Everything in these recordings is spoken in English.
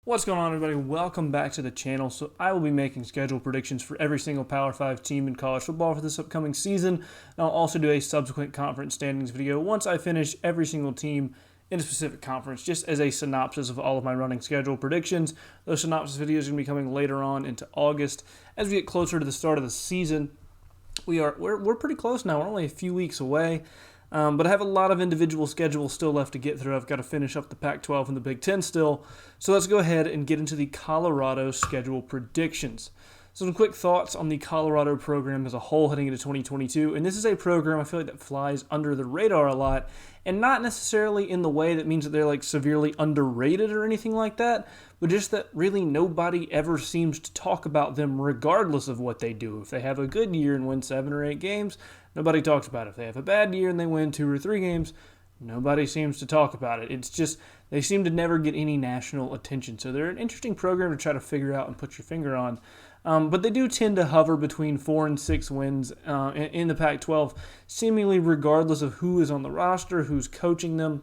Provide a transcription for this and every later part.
What's going on, everybody? Welcome back to the channel. So I will be making schedule predictions for every single Power 5 team in college football for this upcoming season. And I'll also do a subsequent conference standings video once I finish every single team in a specific conference, just as a synopsis of all of my running schedule predictions. Those synopsis videos are going to be coming later on into August. As we get closer to the start of the season, we're pretty close now. We're only a few weeks away. But I have a lot of individual schedules still left to get through. I've got to finish up the Pac-12 and the Big Ten still. So let's go ahead and get into the Colorado schedule predictions. So some quick thoughts on the Colorado program as a whole heading into 2022. And this is a program I feel like that flies under the radar a lot, and not necessarily in the way that means that they're like severely underrated or anything like that, but just that really nobody ever seems to talk about them regardless of what they do. If they have a good year and win 7 or 8 games, nobody talks about it. If they have a bad year and they win 2 or 3 games, nobody seems to talk about it. It's just they seem to never get any national attention. So they're an interesting program to try to figure out and put your finger on. But they do tend to hover between 4 and 6 wins in the Pac-12, seemingly regardless of who is on the roster, who's coaching them.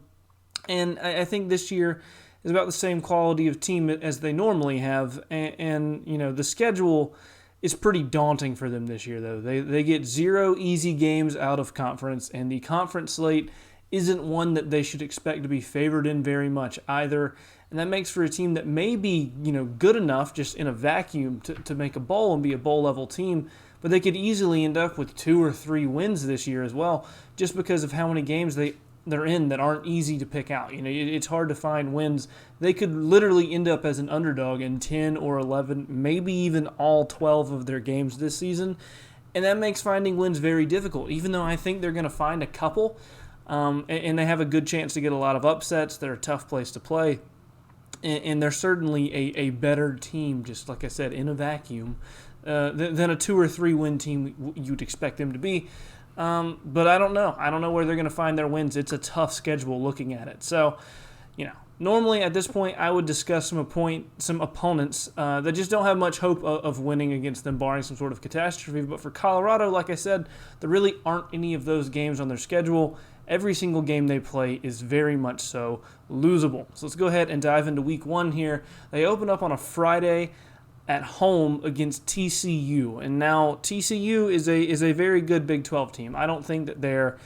And I think this year is about the same quality of team as they normally have. And you know, the schedule is pretty daunting for them this year, though. They get 0 easy games out of conference, and the conference slate isn't one that they should expect to be favored in very much either. And that makes for a team that may be, good enough just in a vacuum to make a bowl and be a bowl-level team, but they could easily end up with 2 or 3 wins this year as well, just because of how many games they're in that aren't easy to pick out. It's hard to find wins. They could literally end up as an underdog in 10 or 11, maybe even all 12 of their games this season, and that makes finding wins very difficult, even though I think they're going to find a couple, and they have a good chance to get a lot of upsets. They're a tough place to play. And they're certainly a better team, just like I said, in a vacuum, than a 2 or 3 win team you'd expect them to be. But I don't know. I don't know where they're going to find their wins. It's a tough schedule looking at it. So, normally at this point I would discuss some opponents that just don't have much hope of winning against them, barring some sort of catastrophe. But for Colorado, like I said, there really aren't any of those games on their schedule. Every single game they play is very much so losable. So let's go ahead and dive into week 1 here. They open up on a Friday at home against TCU. And now TCU is a very good Big 12 team. I don't think that they're,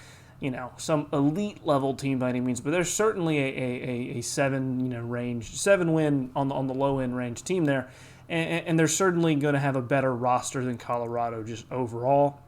some elite level team by any means, but they're certainly a 7 win on the low end range team there. And they're certainly going to have a better roster than Colorado just overall.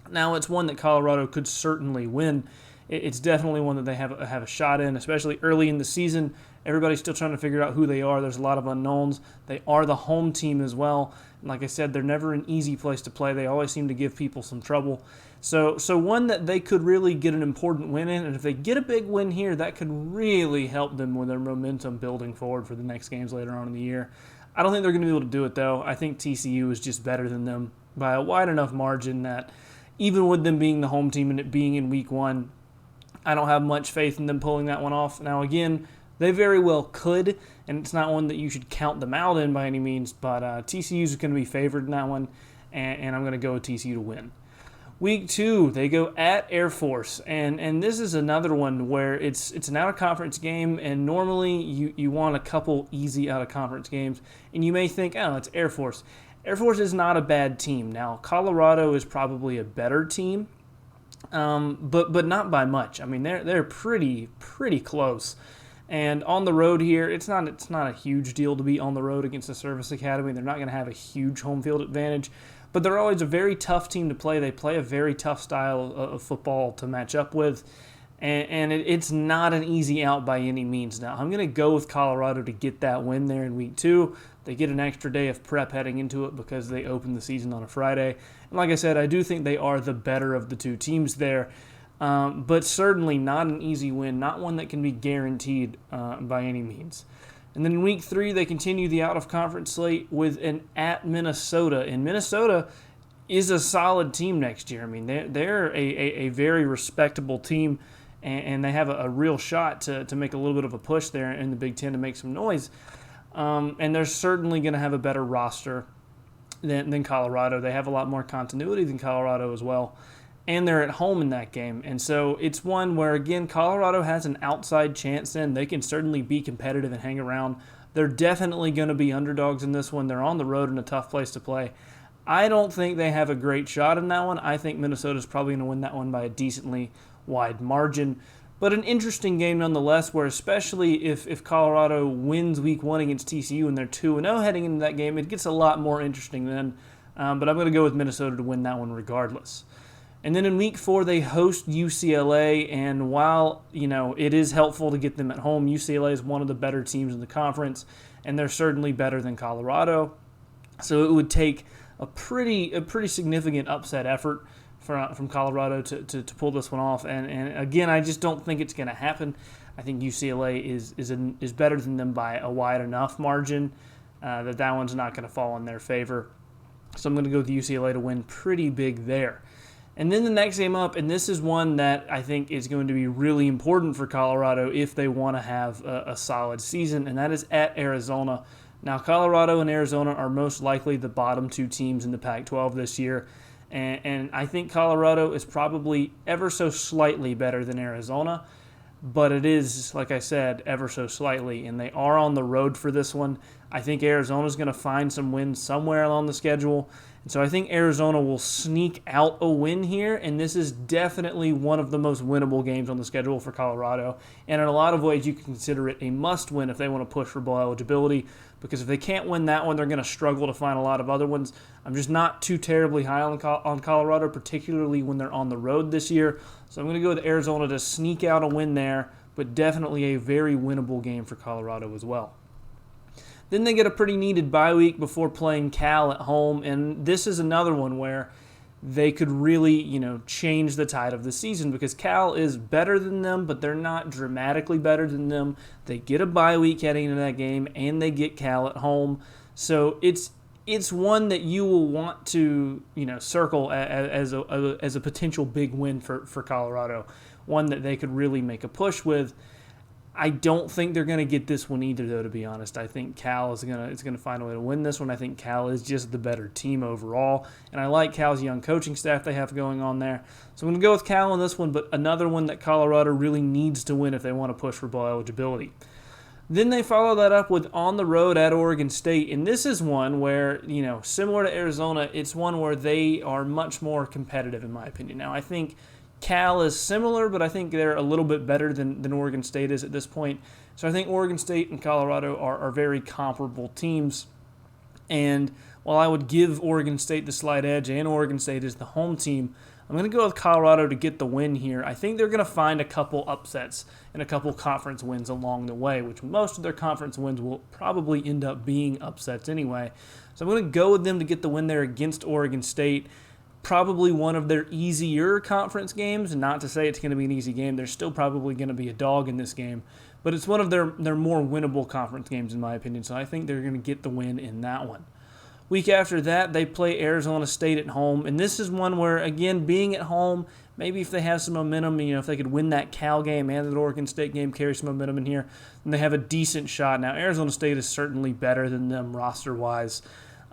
Now it's one that Colorado could certainly win. It's definitely one that they have a shot in, especially early in the season. Everybody's still trying to figure out who they are. There's a lot of unknowns. They are the home team as well. And like I said, they're never an easy place to play. They always seem to give people some trouble. So one that they could really get an important win in, and if they get a big win here, that could really help them with their momentum building forward for the next games later on in the year. I don't think they're going to be able to do it, though. I think TCU is just better than them by a wide enough margin that even with them being the home team and it being in week 1, I don't have much faith in them pulling that one off. Now, again, they very well could, and it's not one that you should count them out in by any means, but TCU is going to be favored in that one, and I'm going to go with TCU to win. Week 2, they go at Air Force, and this is another one where it's an out-of-conference game, and normally you want a couple easy out-of-conference games, and you may think, oh, it's Air Force. Air Force is not a bad team. Now, Colorado is probably a better team, but not by much. I mean, they're pretty close. And on the road here, it's not a huge deal to be on the road against the Service Academy. They're not going to have a huge home field advantage, but they're always a very tough team to play. They play a very tough style of football to match up with, and it's not an easy out by any means. Now, I'm going to go with Colorado to get that win there in week 2. They get an extra day of prep heading into it because they open the season on a Friday. And like I said, I do think they are the better of the 2 teams there, but certainly not an easy win, not one that can be guaranteed by any means. And then in week 3, they continue the out-of-conference slate with an at Minnesota. And Minnesota is a solid team next year. I mean, they're a very respectable team, and they have a real shot to make a little bit of a push there in the Big Ten to make some noise. And they're certainly going to have a better roster than Colorado. They have a lot more continuity than Colorado as well. And they're at home in that game. And so it's one where, again, Colorado has an outside chance in. They can certainly be competitive and hang around They're definitely going to be underdogs in this one. They're on the road in a tough place to play. I don't think they have a great shot in that one. I think Minnesota's probably going to win that one by a decently wide margin. But an interesting game nonetheless, where especially if Colorado wins week 1 against TCU and they're 2-0 heading into that game, it gets a lot more interesting then. But I'm going to go with Minnesota to win that one regardless. And then in week 4, they host UCLA, and while, it is helpful to get them at home, UCLA is one of the better teams in the conference, and they're certainly better than Colorado. So it would take a pretty significant upset effort from Colorado to pull this one off. And again, I just don't think it's going to happen. I think UCLA is better than them by a wide enough margin that one's not going to fall in their favor. So I'm going to go with UCLA to win pretty big there. And then the next game up, and this is one that I think is going to be really important for Colorado if they want to have a solid season, and that is at Arizona. Now, Colorado and Arizona are most likely the bottom 2 teams in the Pac-12 this year, and I think Colorado is probably ever so slightly better than Arizona, but it is, like I said, ever so slightly, and they are on the road for this one. I think Arizona's going to find some wins somewhere along the schedule, and so I think Arizona will sneak out a win here, and this is definitely one of the most winnable games on the schedule for Colorado. And in a lot of ways, you can consider it a must-win if they want to push for bowl eligibility, because if they can't win that one, they're going to struggle to find a lot of other ones. I'm just not too terribly high on Colorado, particularly when they're on the road this year. So I'm going to go with Arizona to sneak out a win there, but definitely a very winnable game for Colorado as well. Then they get a pretty needed bye week before playing Cal at home, and this is another one where they could really, change the tide of the season, because Cal is better than them, but they're not dramatically better than them. They get a bye week heading into that game, and they get Cal at home. So it's one that you will want to, circle as a potential big win for Colorado, one that they could really make a push with. I don't think they're going to get this one either, though, to be honest. I think Cal is going to find a way to win this one. I think Cal is just the better team overall, and I like Cal's young coaching staff they have going on there. So I'm going to go with Cal on this one, but another one that Colorado really needs to win if they want to push for bowl eligibility. Then they follow that up with on the road at Oregon State, and this is one where, similar to Arizona, it's one where they are much more competitive, in my opinion. Now, I think Cal is similar, but I think they're a little bit better than Oregon State is at this point. So I think Oregon State and Colorado are very comparable teams. And while I would give Oregon State the slight edge and Oregon State is the home team, I'm going to go with Colorado to get the win here. I think they're going to find a couple upsets and a couple conference wins along the way, which most of their conference wins will probably end up being upsets anyway. So I'm going to go with them to get the win there against Oregon State. Probably one of their easier conference games, and not to say it's going to be an easy game. There's still probably going to be a dog in this game, but it's one of their more winnable conference games in my opinion, so I think they're going to get the win in that one. Week after that, they play Arizona State at home, and this is one where, again, being at home, maybe if they have some momentum, if they could win that Cal game and the Oregon State game, carry some momentum in here, then they have a decent shot. Now, Arizona State is certainly better than them roster-wise.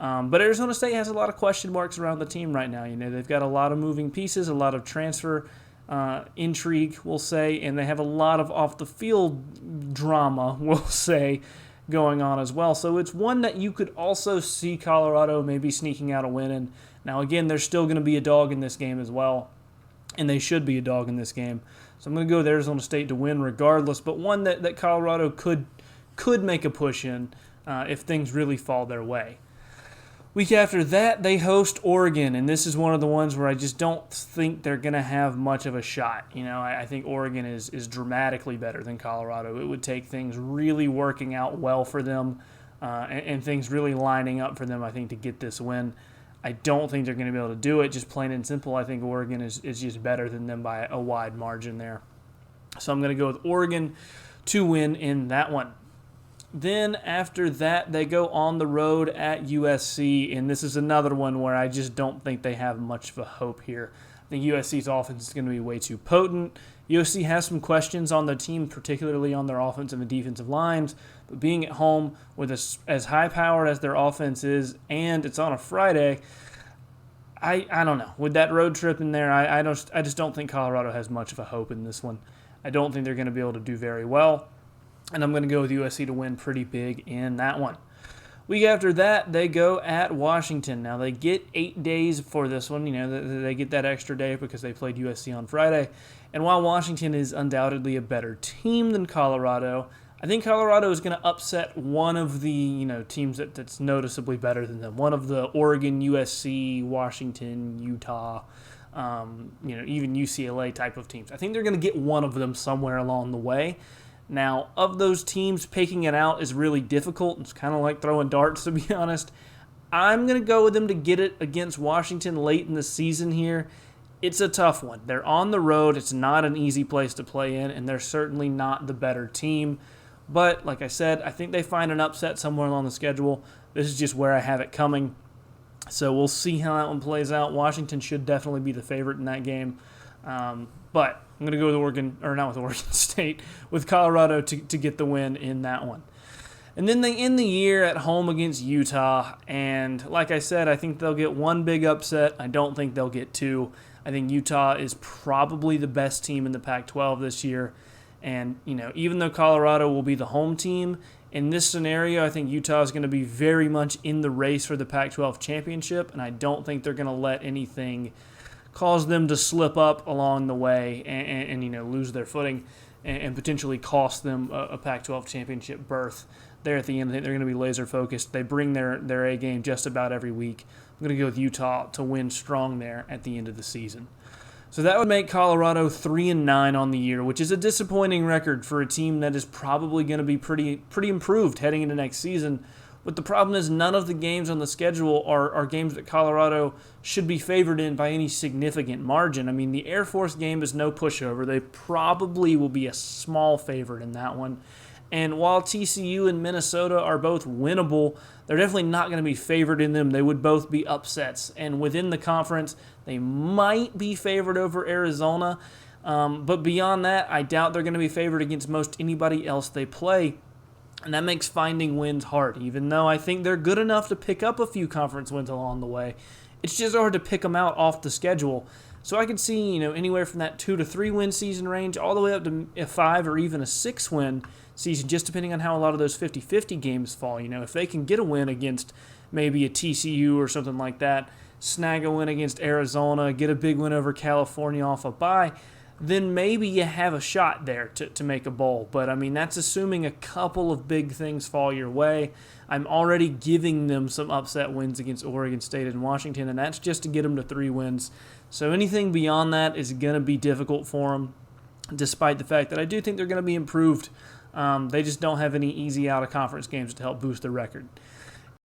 But Arizona State has a lot of question marks around the team right now. They've got a lot of moving pieces, a lot of transfer intrigue, we'll say, and they have a lot of off-the-field drama, we'll say, going on as well. So it's one that you could also see Colorado maybe sneaking out a win in. Now, again, there's still going to be a dog in this game as well, and they should be a dog in this game. So I'm going to go with Arizona State to win regardless, but one that Colorado could make a push in if things really fall their way. Week after that, they host Oregon, and this is one of the ones where I just don't think they're going to have much of a shot. I think Oregon is dramatically better than Colorado. It would take things really working out well for them and things really lining up for them, I think, to get this win. I don't think they're going to be able to do it, just plain and simple. I think Oregon is just better than them by a wide margin there. So I'm going to go with Oregon to win in that one. Then after that, they go on the road at USC, and this is another one where I just don't think they have much of a hope here. I think USC's offense is going to be way too potent. USC has some questions on the team, particularly on their offensive and defensive lines, but being at home with as high-powered as their offense is, and it's on a Friday, I don't know. With that road trip in there, I just don't think Colorado has much of a hope in this one. I don't think they're going to be able to do very well. and I'm going to go with USC to win pretty big in that one. Week after that, they go at Washington. Now, they get 8 days for this one. You know, they get that extra day because they played USC on Friday. And while Washington is undoubtedly a better team than Colorado, I think Colorado is going to upset one of the teams that's noticeably better than them. One of the Oregon, USC, Washington, Utah, even UCLA type of teams. I think they're going to get one of them somewhere along the way. Now, of those teams, picking it out is really difficult. It's kind of like throwing darts, to be honest. I'm going to go with them to get it against Washington late in the season here. It's a tough one. They're on the road. It's not an easy place to play in, and they're certainly not the better team. But, like I said, I think they find an upset somewhere along the schedule. This is just where I have it coming. So we'll see how that one plays out. Washington should definitely be the favorite in that game. But I'm going to go with Oregon State, with Colorado to get the win in that one. And then they end the year at home against Utah. And like I said, I think they'll get one big upset. I don't think they'll get two. I think Utah is probably the best team in the Pac-12 this year. And, even though Colorado will be the home team, in this scenario, I think Utah is going to be very much in the race for the Pac-12 championship. And I don't think they're going to let anything cause them to slip up along the way and lose their footing and potentially cost them a Pac-12 championship berth there at the end. I think they're going to be laser focused. They bring their A game just about every week. I'm going to go with Utah to win strong there at the end of the season. So that would make Colorado 3-9 on the year, which is a disappointing record for a team that is probably going to be pretty improved heading into next season. But the problem is none of the games on the schedule are games that Colorado should be favored in by any significant margin. I mean, the Air Force game is no pushover. They probably will be a small favorite in that one. And while TCU and Minnesota are both winnable, they're definitely not going to be favored in them. They would both be upsets. And within the conference, they might be favored over Arizona. But beyond that, I doubt they're going to be favored against most anybody else they play. And that makes finding wins hard, even though I think they're good enough to pick up a few conference wins along the way. It's just hard to pick them out off the schedule. So I could see, anywhere from that 2 to 3 win season range all the way up to a 5 or even a 6 win season, just depending on how a lot of those 50-50 games fall. If they can get a win against maybe a TCU or something like that, snag a win against Arizona, get a big win over California off a bye, then maybe you have a shot there to make a bowl. But, that's assuming a couple of big things fall your way. I'm already giving them some upset wins against Oregon State and Washington, and that's just to get them to 3 wins. So anything beyond that is going to be difficult for them, despite the fact that I do think they're going to be improved. They just don't have any easy out-of-conference games to help boost their record.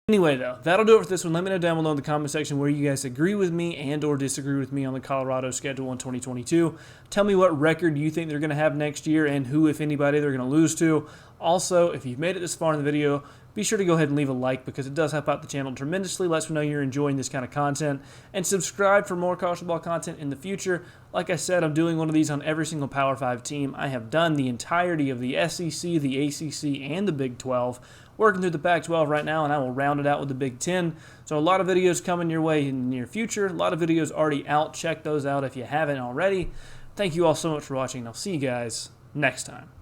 Anyway, though, that'll do it for this one. Let me know down below in the comment section where you guys agree with me and or disagree with me on the Colorado schedule in 2022. Tell me what record you think they're going to have next year and who, if anybody, they're going to lose to. Also, if you've made it this far in the video, be sure to go ahead and leave a like because it does help out the channel tremendously. Lets me know you're enjoying this kind of content. And subscribe for more college football content in the future. Like I said, I'm doing one of these on every single Power 5 team. I have done the entirety of the SEC, the ACC, and the Big 12. Working through the Pac-12 right now, and I will round it out with the Big 10. So a lot of videos coming your way in the near future. A lot of videos already out. Check those out if you haven't already. Thank you all so much for watching, and I'll see you guys next time.